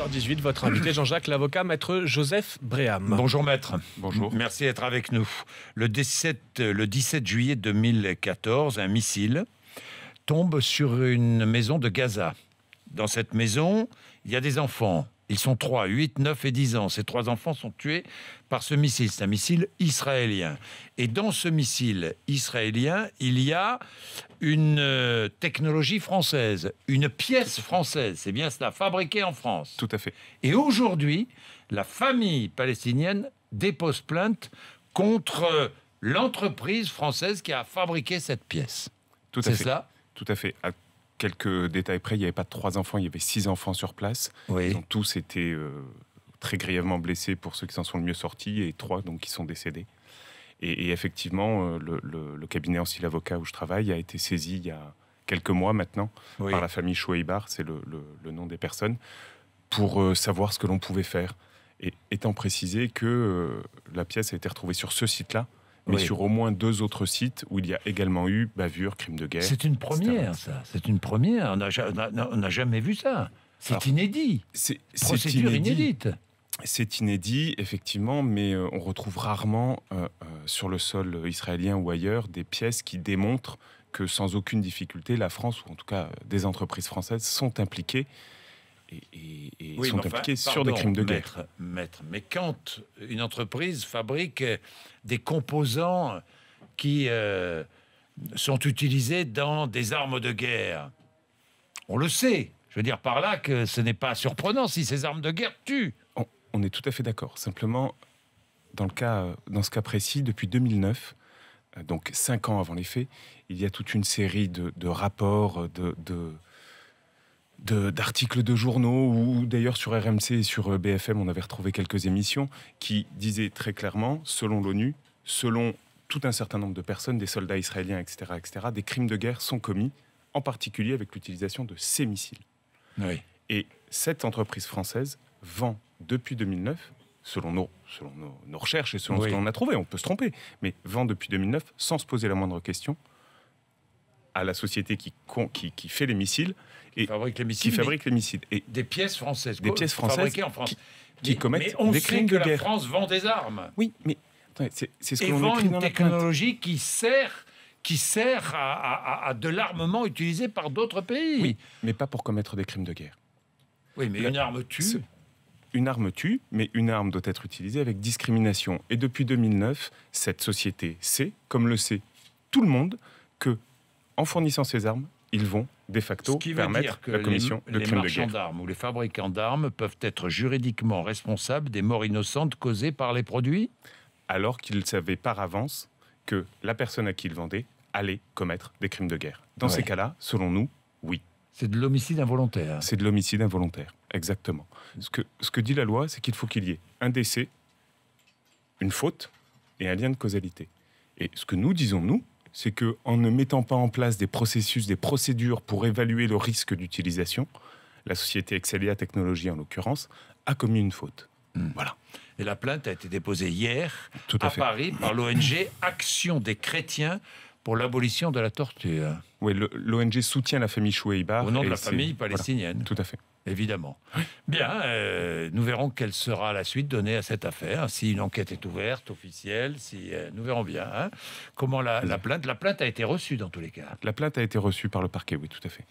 8h18, votre invité Jean-Jacques l'avocat, maître Joseph Bréham. Bonjour maître. Bonjour. Merci d'être avec nous. Le 17 juillet 2014, un missile tombe sur une maison de Gaza. Dans cette maison, il y a des enfants. Ils sont 3, 8, 9 et 10 ans. Ces 3 enfants sont tués par ce missile. C'est un missile israélien. Et dans ce missile israélien, il y a une technologie française, une pièce française. C'est bien cela, fabriquée en France. Tout à fait. Et aujourd'hui, la famille palestinienne dépose plainte contre l'entreprise française qui a fabriqué cette pièce. Tout à C'est fait. cela ? Tout à fait. À quelques détails près, il n'y avait pas 3 enfants, il y avait 6 enfants sur place. Oui. Ils ont tous été très grièvement blessés pour ceux qui s'en sont le mieux sortis et 3 donc qui sont décédés. Et effectivement, le cabinet Ancil Avocat où je travaille a été saisi il y a quelques mois maintenant par la famille Choueibar, c'est le nom des personnes, pour savoir ce que l'on pouvait faire. Et étant précisé que la pièce a été retrouvée sur ce site-là, mais sur au moins 2 autres sites où il y a également eu bavure, crime de guerre. C'est une première, ça. C'est une première. On n'a jamais vu ça. C'est inédit. C'est Procédure inédite. C'est inédit, effectivement, mais on retrouve rarement sur le sol israélien ou ailleurs des pièces qui démontrent que sans aucune difficulté, la France, ou en tout cas des entreprises françaises, sont impliquées et sont impliquées sur des crimes de guerre. Maître, mais quand une entreprise fabrique des composants qui sont utilisés dans des armes de guerre, on le sait. Je veux dire par là que ce n'est pas surprenant si ces armes de guerre tuent. On est tout à fait d'accord. Simplement, dans ce cas précis, depuis 2009, donc 5 ans avant les faits, il y a toute une série de rapports, d'articles de journaux, ou d'ailleurs sur RMC et sur BFM, on avait retrouvé quelques émissions qui disaient très clairement, selon l'ONU, selon tout un certain nombre de personnes, des soldats israéliens, etc., des crimes de guerre sont commis, en particulier avec l'utilisation de ces missiles. Oui. Et cette entreprise française vend depuis 2009, selon nos recherches et selon ce qu'on a trouvé, on peut se tromper, mais vend depuis 2009, sans se poser la moindre question, à la société qui fait les missiles, et qui fabrique les missiles. Et des pièces françaises. Des pièces françaises fabriquées en France. qui commettent on des sait crimes que de la guerre. France vend des armes. Oui, mais attendez, c'est ce que et l'on vend écrit une dans la plainte. technologie qui sert à de l'armement utilisé par d'autres pays. Oui, mais pas pour commettre des crimes de guerre. Oui, mais une arme tue. Une arme tue, mais une arme doit être utilisée avec discrimination. Et depuis 2009, cette société sait, comme le sait tout le monde, que en fournissant ces armes, ils vont de facto permettre la commission de crimes de guerre. Les marchands d'armes ou les fabricants d'armes peuvent être juridiquement responsables des morts innocentes causées par les produits, alors qu'ils savaient par avance que la personne à qui ils vendaient allait commettre des crimes de guerre. Dans ces cas-là, selon nous, oui. C'est de l'homicide involontaire. C'est de l'homicide involontaire, exactement. Ce que dit la loi, c'est qu'il faut qu'il y ait un décès, une faute et un lien de causalité. Et ce que nous disons, nous, c'est qu'en ne mettant pas en place des processus, des procédures pour évaluer le risque d'utilisation, la société Excelia Technologies, en l'occurrence, a commis une faute. Voilà. Et la plainte a été déposée hier à Paris par l'ONG Action des chrétiens pour l'abolition de la torture. Oui, l'ONG soutient la famille Choueibar. Au nom de la famille palestinienne. Voilà, tout à fait. Évidemment. Bien, nous verrons quelle sera la suite donnée à cette affaire, si une enquête est ouverte, officielle, nous verrons bien comment la plainte a été reçue dans tous les cas. La plainte a été reçue par le parquet, oui, tout à fait.